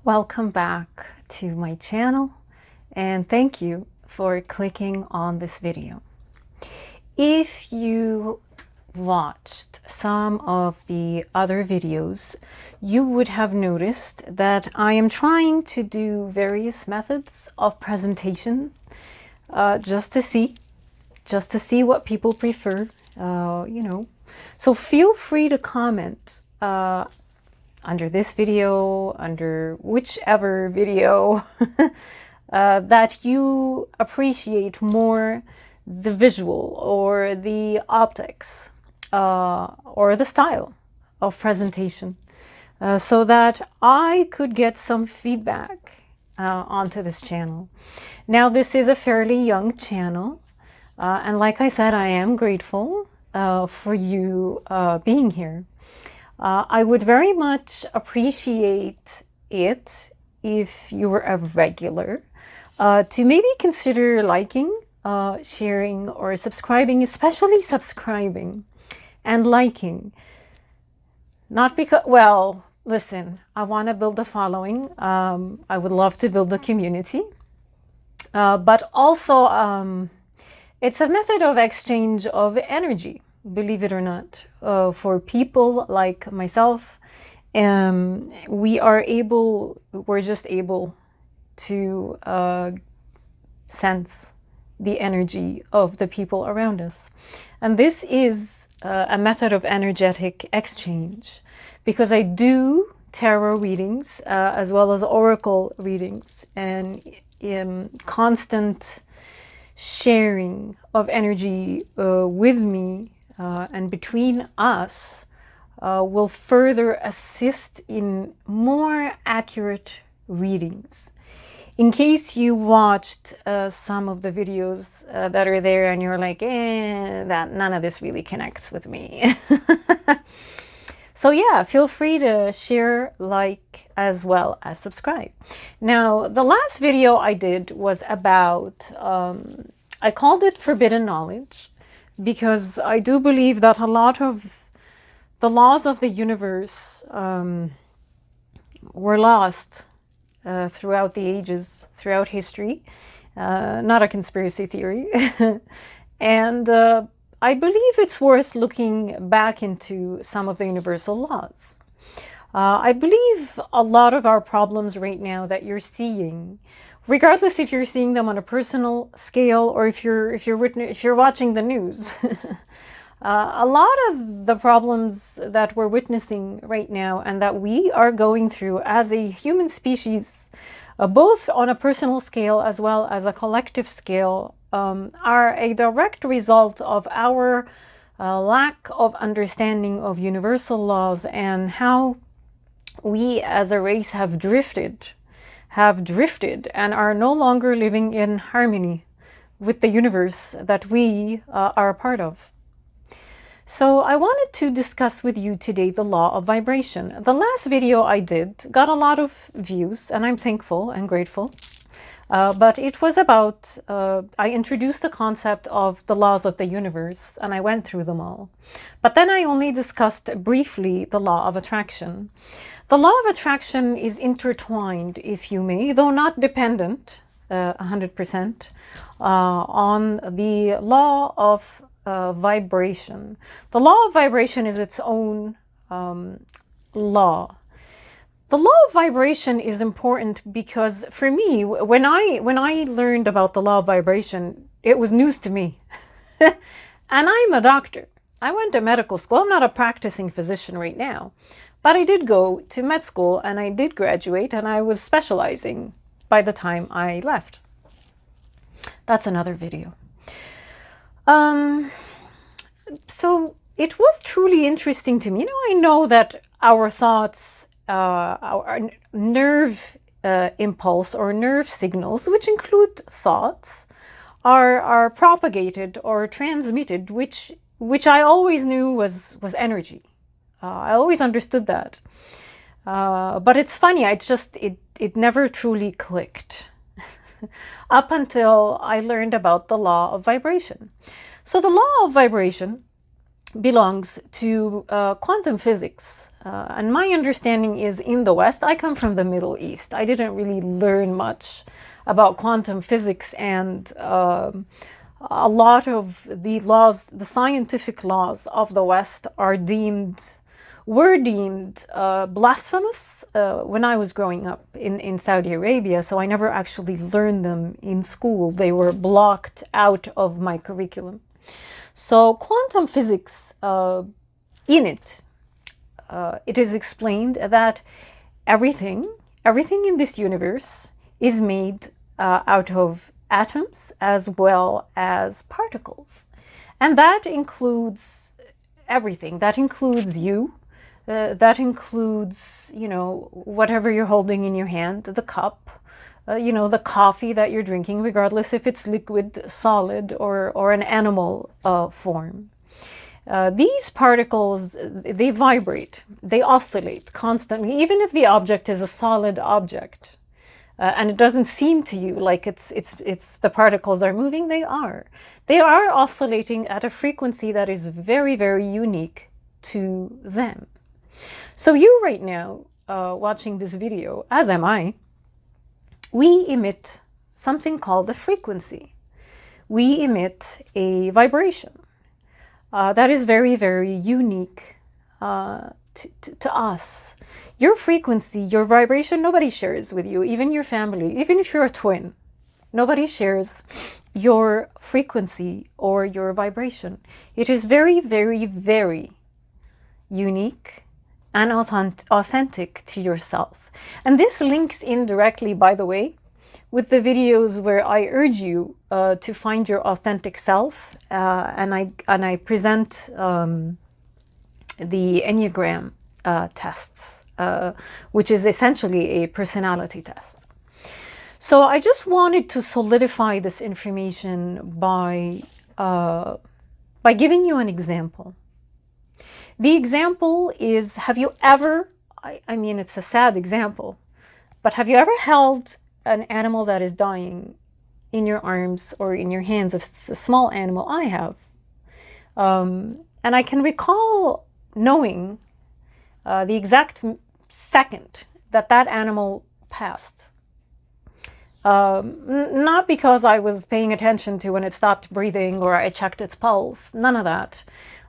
Welcome back to my channel, and thank you for clicking on this video. If you watched some of the other videos, you would have noticed that I am trying to do various methods of presentation just to see what people prefer, So feel free to comment under this video, under whichever video that you appreciate more, the visual or the optics or the style of presentation, so that I could get some feedback onto this channel. Now, this is a fairly young channel, and like I said, I am grateful for you being here. I would very much appreciate it if you were a regular to maybe consider liking, sharing, or subscribing, especially subscribing and liking. Not because, well, listen, I want to build a following. I would love to build a community, but also it's a method of exchange of energy. Believe it or not, for people like myself, we're just able to sense the energy of the people around us. And this is a method of energetic exchange, because I do tarot readings as well as oracle readings, and constant sharing of energy with me and between us will further assist in more accurate readings. In case you watched some of the videos that are there and you're like, that none of this really connects with me. So yeah, feel free to share, like, as well as subscribe. Now, the last video I did was about, I called it Forbidden Knowledge, because I do believe that a lot of the laws of the universe were lost throughout the ages, throughout history. Not a conspiracy theory. And I believe it's worth looking back into some of the universal laws. I believe a lot of our problems right now that you're seeing, regardless if you're seeing them on a personal scale or if you're watching the news, a lot of the problems that we're witnessing right now and that we are going through as a human species, both on a personal scale as well as a collective scale, are a direct result of our lack of understanding of universal laws and how we as a race have drifted and are no longer living in harmony with the universe that we are a part of. So I wanted to discuss with you today the law of vibration. The last video I did got a lot of views, and I'm thankful and grateful. But it was about, I introduced the concept of the laws of the universe, and I went through them all. But then I only discussed briefly the law of attraction. The law of attraction is intertwined, if you may, though not dependent 100%, on the law of vibration. The law of vibration is its own law. The law of vibration is important because for me, when I learned about the law of vibration, it was news to me. And I'm a doctor. I went to medical school. I'm not a practicing physician right now, but I did go to med school and I did graduate, and I was specializing by the time I left. That's another video. So it was truly interesting to me. I know that our thoughts, our nerve impulse or nerve signals, which include thoughts, are propagated or transmitted, which I always knew was energy. I always understood that. But it's funny, it never truly clicked up until I learned about the law of vibration. So the law of vibration belongs to quantum physics. And my understanding is in the West, I come from the Middle East. I didn't really learn much about quantum physics, and a lot of the laws, the scientific laws of the West were deemed blasphemous when I was growing up in Saudi Arabia, so I never actually learned them in school. They were blocked out of my curriculum. So quantum physics, in it, it is explained that everything in this universe is made out of atoms as well as particles. And that includes everything. That includes you. That includes, whatever you're holding in your hand, the cup, the coffee that you're drinking, regardless if it's liquid, solid, or an animal form. These particles, they vibrate, they oscillate constantly, even if the object is a solid object. And it doesn't seem to you like it's the particles are moving. They are oscillating at a frequency that is very, very unique to them. So you right now, watching this video, as am I, we emit something called a frequency. We emit a vibration that is very, very unique to us. Your frequency, your vibration, nobody shares with you, even your family, even if you're a twin. Nobody shares your frequency or your vibration. It is very, very, very unique and authentic to yourself. And this links in directly, by the way, with the videos where I urge you to find your authentic self, and I present the Enneagram tests, which is essentially a personality test. So I just wanted to solidify this information by giving you an example. The example is, have you ever, I mean, it's a sad example, but have you ever held an animal that is dying in your arms or in your hands? A small animal? I have. And I can recall knowing the exact second that animal passed. Not because I was paying attention to when it stopped breathing or I checked its pulse, none of that.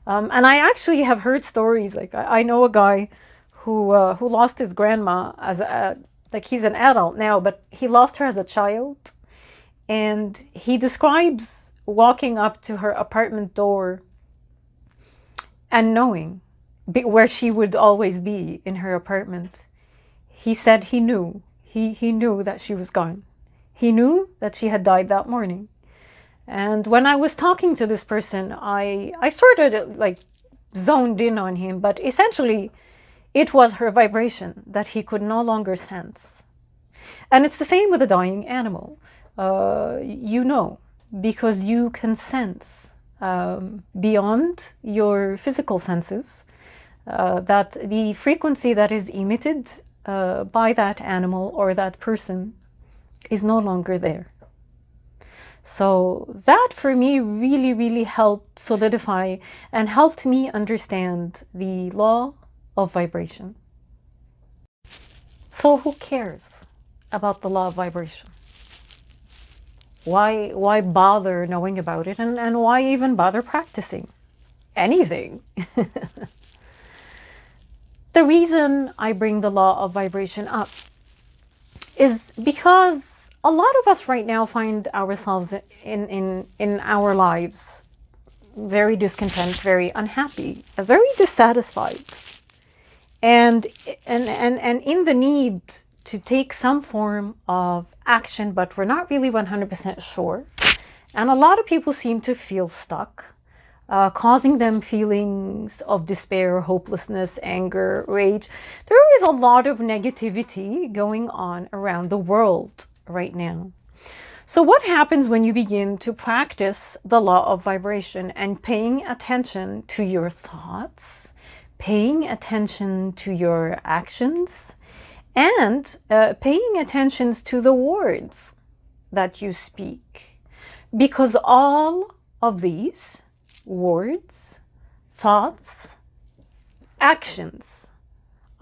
And I actually have heard stories, like I know a guy who lost his grandma like he's an adult now, but he lost her as a child. And he describes walking up to her apartment door and knowing where she would always be in her apartment. He said he knew. He knew that she was gone. He knew that she had died that morning. And when I was talking to this person, I sort of like zoned in on him, but essentially it was her vibration that he could no longer sense. And it's the same with a dying animal. Because you can sense beyond your physical senses that the frequency that is emitted by that animal or that person is no longer there. So that for me really, really helped solidify and helped me understand the law of vibration. So who cares about the law of vibration? Why bother knowing about it, and why even bother practicing anything? The reason I bring the law of vibration up is because a lot of us right now find ourselves in our lives very discontent, very unhappy, very dissatisfied, and in the need to take some form of action, but we're not really 100% sure. And a lot of people seem to feel stuck, causing them feelings of despair, hopelessness, anger, rage. There is a lot of negativity going on around the world right now. So what happens when you begin to practice the law of vibration and paying attention to your thoughts, paying attention to your actions, and paying attention to the words that you speak? Because all of these words, thoughts, actions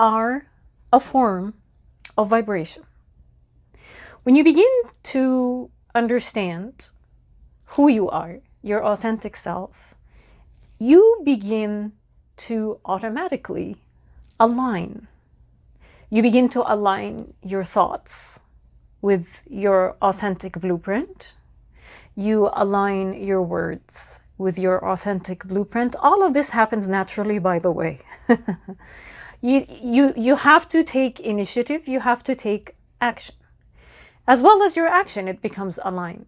are a form of vibration. When you begin to understand who you are, your authentic self, you begin to automatically align. You begin to align your thoughts with your authentic blueprint. You align your words with your authentic blueprint. All of this happens naturally, by the way. You have to take initiative. You have to take action. As well as your action, it becomes aligned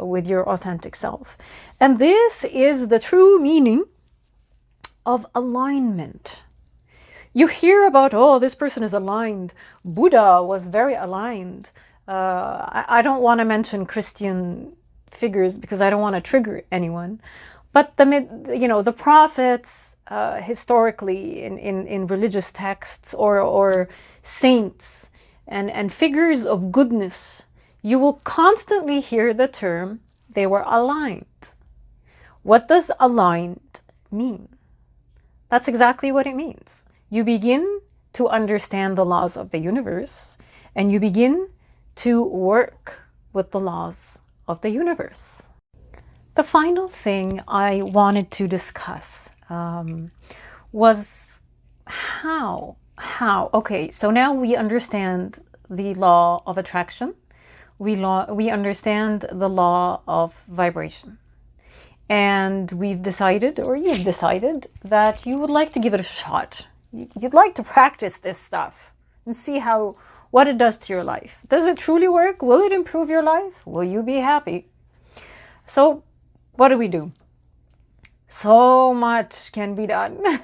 with your authentic self. And this is the true meaning of alignment. You hear about, oh, this person is aligned. Buddha was very aligned. I don't want to mention Christian figures because I don't want to trigger anyone. But the prophets, historically in religious texts, or saints and figures of goodness, you will constantly hear the term, they were aligned. What does aligned mean? That's exactly what it means. You begin to understand the laws of the universe, and you begin to work with the laws of the universe. The final thing I wanted to discuss was how. Okay, so now we understand the law of attraction. We understand the law of vibration. And we've decided, or you've decided, that you would like to give it a shot. You'd like to practice this stuff and see what it does to your life. Does it truly work? Will it improve your life? Will you be happy? So what do? So much can be done.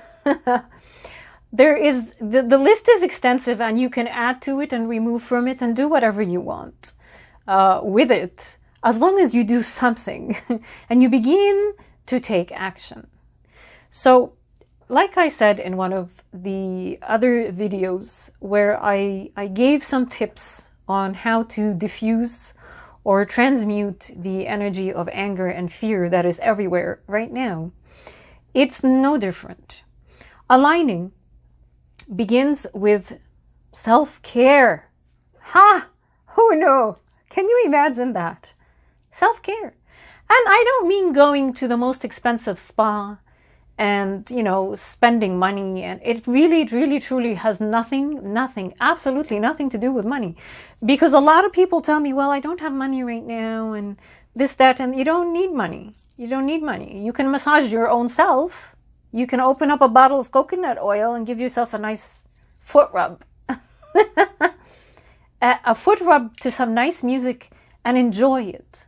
The list is extensive, and you can add to it and remove from it and do whatever you want with it, as long as you do something and you begin to take action. So, like I said in one of the other videos where I gave some tips on how to diffuse or transmute the energy of anger and fear that is everywhere right now, it's no different. Aligning begins with self-care. Ha! Oh no! Can you imagine that? Self-care. And I don't mean going to the most expensive spa and, spending money. And it really, really, truly has nothing, absolutely nothing to do with money. Because a lot of people tell me, well, I don't have money right now and this, that, and you don't need money. You don't need money. You can massage your own self. You can open up a bottle of coconut oil and give yourself a nice foot rub. A foot rub to some nice music and enjoy it.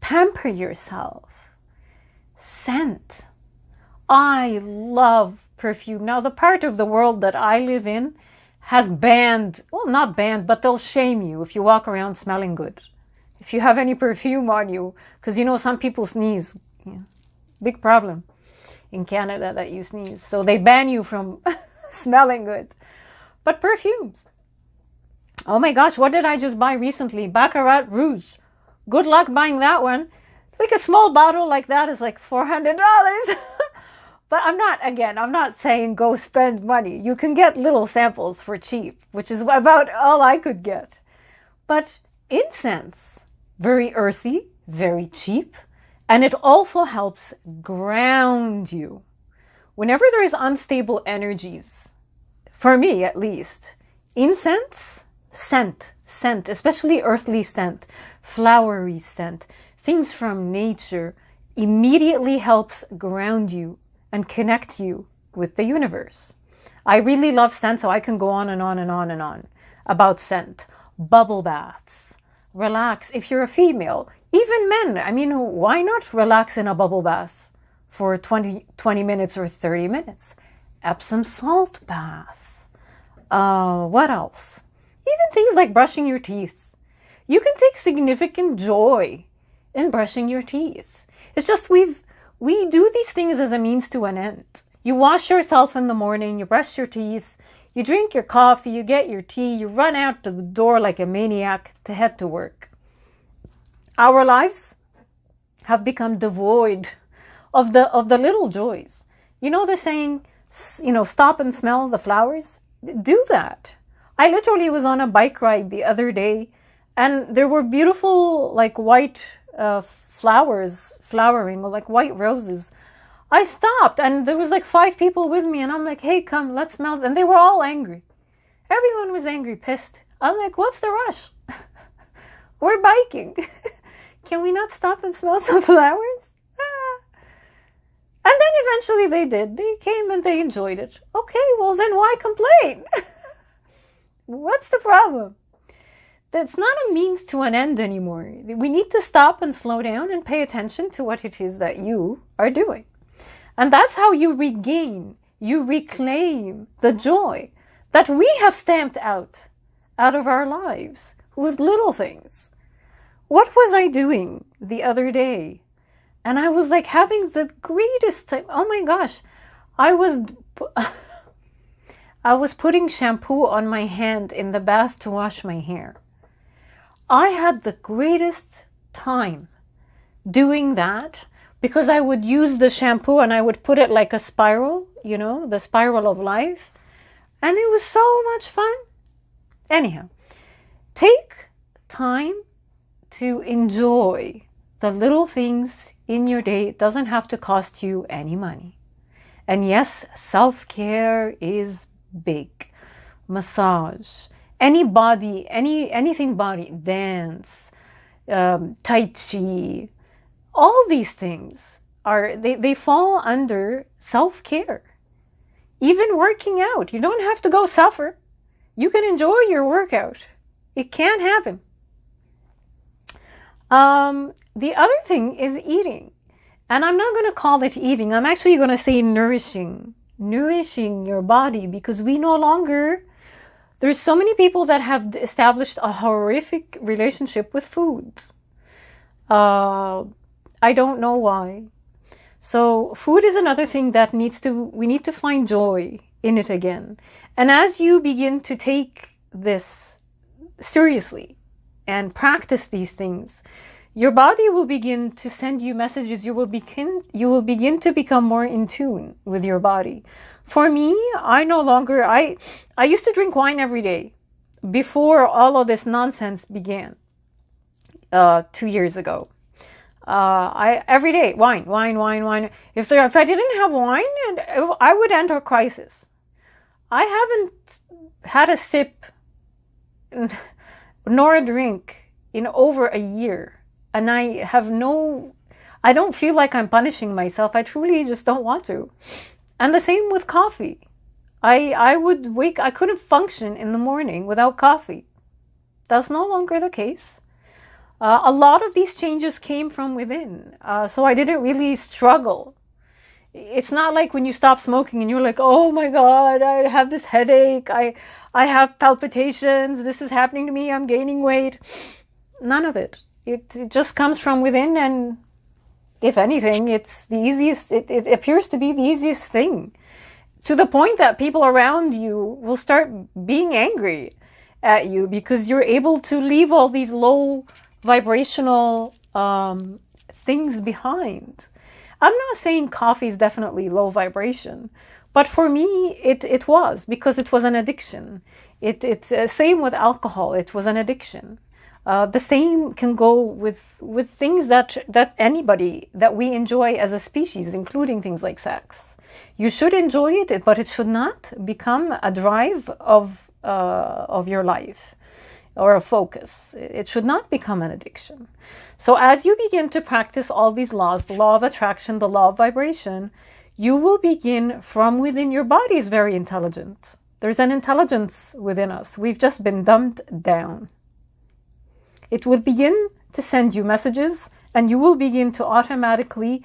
Pamper yourself. Scent. I love perfume. Now, the part of the world that I live in has banned, well, not banned, but they'll shame you if you walk around smelling good. If you have any perfume on you, because some people sneeze. Yeah. Big problem in Canada that you sneeze. So they ban you from smelling good. But perfumes. Oh my gosh, what did I just buy recently? Baccarat Rouge. Good luck buying that one. Like a small bottle like that is like $400. But I'm not saying go spend money. You can get little samples for cheap, which is about all I could get. But incense, very earthy, very cheap, and it also helps ground you. Whenever there is unstable energies, for me at least, incense, scent, especially earthly scent, flowery scent, things from nature, immediately helps ground you and connect you with the universe. I really love scent, so I can go on and on and on and on about scent. Bubble baths. Relax. If you're a female, even men, why not relax in a bubble bath for 20 minutes or 30 minutes? Epsom salt bath. What else? Even things like brushing your teeth. You can take significant joy in brushing your teeth. It's just we do these things as a means to an end. You wash yourself in the morning, you brush your teeth, you drink your coffee, you get your tea, you run out to the door like a maniac to head to work. Our lives have become devoid of the little joys. You know the saying, stop and smell the flowers? do that. I literally was on a bike ride the other day, and there were beautiful, like, white flowers flowering, like white roses. I stopped, and there was like 5 people with me, and I'm like, hey, come, let's smell. And they were all angry. Everyone was angry, pissed. I'm like, what's the rush? We're biking. Can we not stop and smell some flowers? And then eventually they did. They came and they enjoyed it. Okay, well then why complain? What's the problem? That's not a means to an end anymore. We need to stop and slow down and pay attention to what it is that you are doing. And that's how you regain, you reclaim the joy that we have stamped out of our lives with little things. What was I doing the other day? And I was like having the greatest time. Oh my gosh. I was putting shampoo on my hand in the bath to wash my hair. I had the greatest time doing that because I would use the shampoo and I would put it like a spiral, you know, the spiral of life. And it was so much fun. Anyhow, take time to enjoy the little things in your day. It doesn't have to cost you any money. And yes, self-care is big. Massage, anything body, dance, Tai Chi, all these things they fall under self-care. Even working out, you don't have to go suffer. You can enjoy your workout. It can happen. The other thing is eating. And I'm not going to call it eating. I'm actually going to say nourishing. Nourishing your body, because we no longer... There's so many people that have established a horrific relationship with foods. I don't know why. So food is another thing that we need to find joy in it again. And as you begin to take this seriously and practice these things, your body will begin to send you messages. You will begin to become more in tune with your body. For me, I used to drink wine every day before all of this nonsense began 2 years ago. Every day, wine. If I didn't have wine, I would enter a crisis. I haven't had a sip nor a drink in over a year. And I don't feel like I'm punishing myself. I truly just don't want to. And the same with coffee. I couldn't function in the morning without coffee. That's no longer the case. A lot of these changes came from within. So I didn't really struggle. It's not like when you stop smoking and you're like, oh my God, I have this headache. I have palpitations. This is happening to me. I'm gaining weight. None of it. It just comes from within, and if anything, it's the easiest. It appears to be the easiest thing, to the point that people around you will start being angry at you because you're able to leave all these low vibrational things behind. I'm not saying coffee is definitely low vibration, but for me, it was, because it was an addiction. It's same with alcohol. It was an addiction. The same can go with things that we enjoy as a species, including things like sex. You should enjoy it, but it should not become a drive of your life or a focus. It should not become an addiction. So as you begin to practice all these laws, the law of attraction, the law of vibration, you will begin from within. Your body is very intelligent. There's an intelligence within us. We've just been dumbed down. It will begin to send you messages, and you will begin to automatically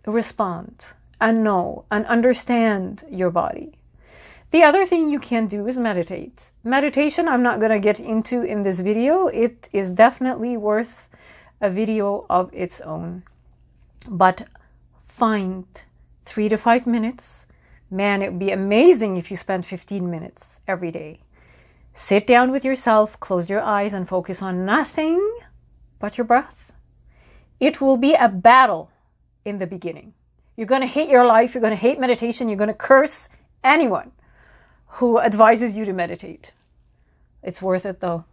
respond and know and understand your body. The other thing you can do is meditate. Meditation, I'm not going to get into in this video. It is definitely worth a video of its own. But find 3 to 5 minutes. Man, it would be amazing if you spent 15 minutes every day. Sit down with yourself, close your eyes, and focus on nothing but your breath. It will be a battle in the beginning. You're going to hate your life. You're going to hate meditation. You're going to curse anyone who advises you to meditate. It's worth it though.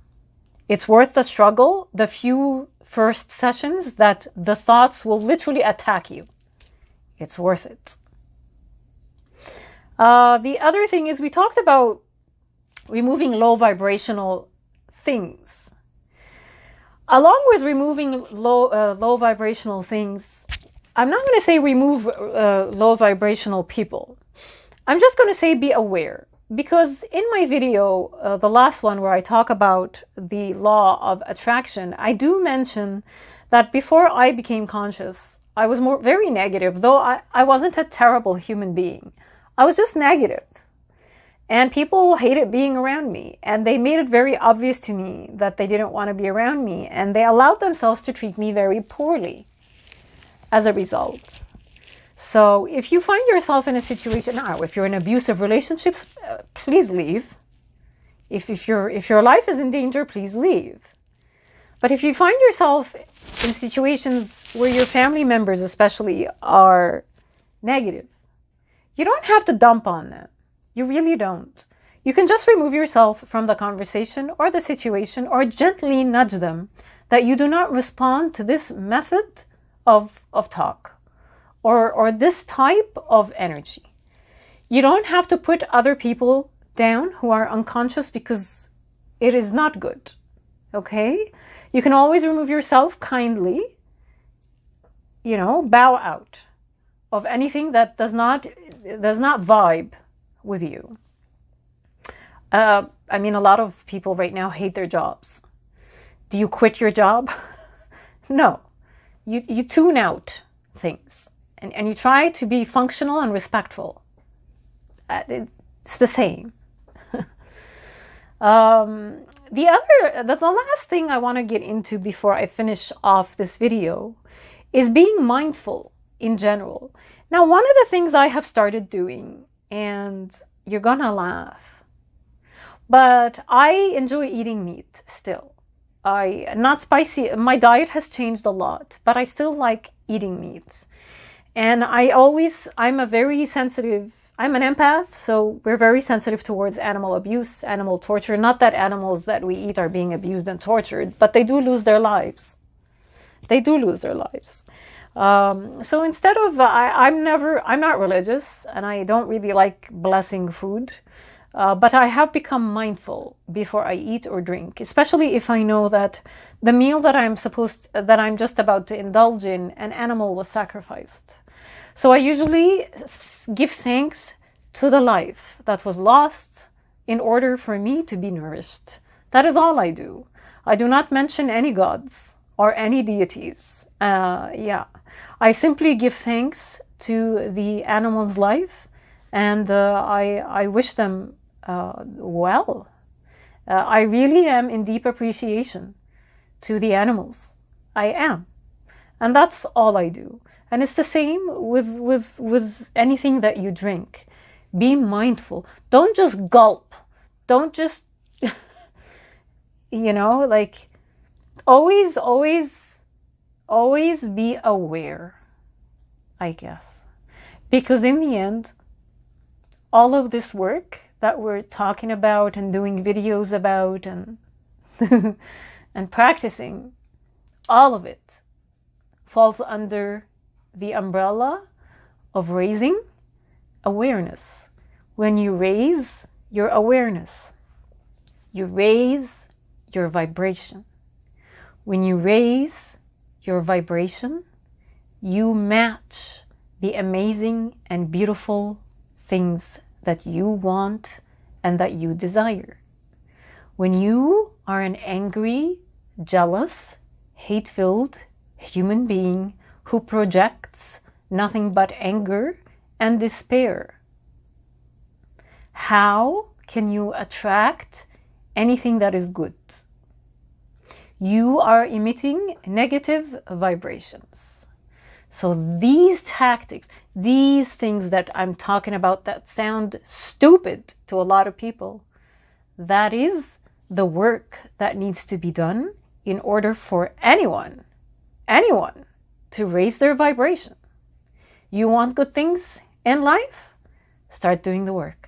It's worth the struggle, the few first sessions that the thoughts will literally attack you. It's worth it. The other thing is we talked about removing low vibrational things. Along with removing low vibrational things, I'm not going to say remove low vibrational people. I'm just going to say be aware. Because in my video, the last one where I talk about the law of attraction, I do mention that before I became conscious, I was very negative, though I wasn't a terrible human being. I was just negative. And people hated being around me. And they made it very obvious to me that they didn't want to be around me. And they allowed themselves to treat me very poorly as a result. So if you find yourself in a situation now, if you're in abusive relationships, please leave. If your life is in danger, please leave. But if you find yourself in situations where your family members especially are negative, you don't have to dump on them. You really don't. You can just remove yourself from the conversation or the situation or gently nudge them that you do not respond to this method of talk. Or this type of energy. You don't have to put other people down who are unconscious because it is not good. Okay? You can always remove yourself kindly, bow out of anything that does not vibe with you. A lot of people right now hate their jobs. Do you quit your job? No. You tune out things. And you try to be functional and respectful. It's the same. The last thing I want to get into before I finish off this video is being mindful in general. Now, one of the things I have started doing, and you're gonna laugh, but I enjoy eating meat still. Not spicy. My diet has changed a lot, but I still like eating meat. And I'm a very sensitive, I'm an empath, so we're very sensitive towards animal abuse, animal torture. Not that animals that we eat are being abused and tortured, but they do lose their lives. They do lose their lives. So instead of, I'm not religious, and I don't really like blessing food, but I have become mindful before I eat or drink, especially if I know that the meal that I'm just about to indulge in, an animal was sacrificed. So I usually give thanks to the life that was lost in order for me to be nourished. That is all I do. I do not mention any gods or any deities. I simply give thanks to the animal's life, and I wish them well. I really am in deep appreciation to the animals. I am. And that's all I do. And it's the same with anything that you drink. Be mindful. Don't just gulp. Don't just, always be aware, I guess. Because in the end, all of this work that we're talking about and doing videos about and and practicing, all of it falls under the umbrella of raising awareness. When you raise your awareness, you raise your vibration. When you raise your vibration, you match the amazing and beautiful things that you want and that you desire. When you are an angry, jealous, hate-filled human being who projects nothing but anger and despair, how can you attract anything that is good? You are emitting negative vibrations. So these tactics, these things that I'm talking about that sound stupid to a lot of people, that is the work that needs to be done in order for anyone to raise their vibration. You want good things in life? Start doing the work.